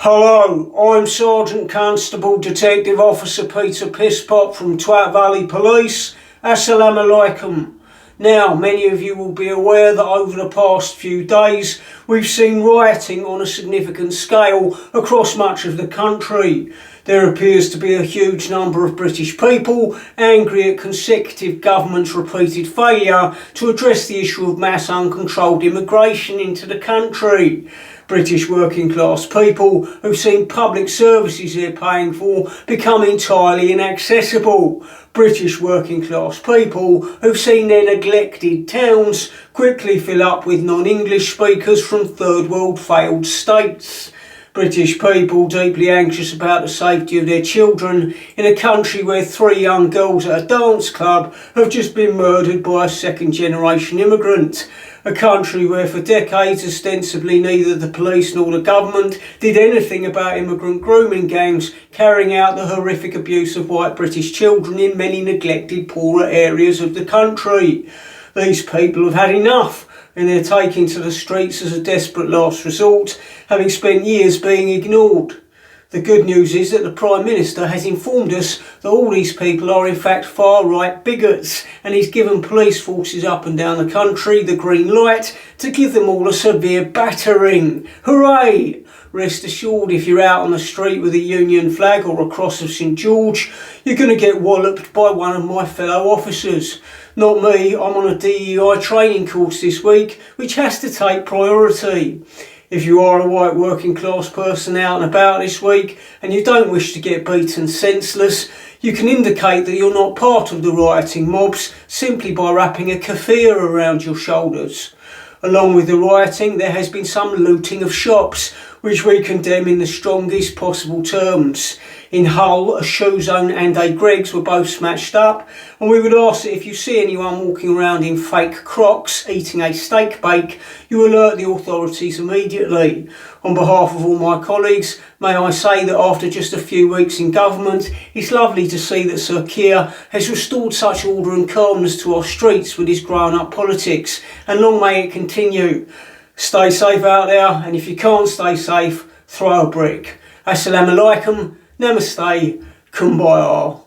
Hello, I'm Sergeant Constable Detective Officer Peter Pisspot from Twat Valley Police. Assalamu alaikum. Now, many of you will be aware that over the past few days we've seen rioting on a significant scale across much of the country. There appears to be a huge number of British people angry at consecutive governments' repeated failure to address the issue of mass uncontrolled immigration into the country. British working class people who've seen public services they're paying for become entirely inaccessible. British working class people who've seen their neglected towns quickly fill up with non-English speakers from third world failed states. British people deeply anxious about the safety of their children in a country where 3 young girls at a dance club have just been murdered by a second generation immigrant. A country where for decades ostensibly neither the police nor the government did anything about immigrant grooming gangs carrying out the horrific abuse of white British children in many neglected poorer areas of the country. These people have had enough, and they're taking to the streets as a desperate last resort, having spent years being ignored. The good news is that the Prime Minister has informed us that all these people are in fact far-right bigots, and he's given police forces up and down the country the green light to give them all a severe battering. Hooray! Rest assured, if you're out on the street with a Union flag or a cross of St George, you're going to get walloped by one of my fellow officers. Not me, I'm on a DEI training course this week, which has to take priority. If you are a white working class person out and about this week and you don't wish to get beaten senseless, you can indicate that you're not part of the rioting mobs simply by wrapping a keffiyeh around your shoulders. Along with the rioting, there has been some looting of shops, which we condemn in the strongest possible terms. In Hull, a Shoe Zone and a Greggs were both smashed up, and we would ask that if you see anyone walking around in fake Crocs eating a steak bake, you alert the authorities immediately. On behalf of all my colleagues, may I say that after just a few weeks in government, it's lovely to see that Sir Keir has restored such order and calmness to our streets with his grown-up politics, and long may it continue. Stay safe out there, and if you can't stay safe, throw a brick. Assalamu alaikum, namaste, kumbaya.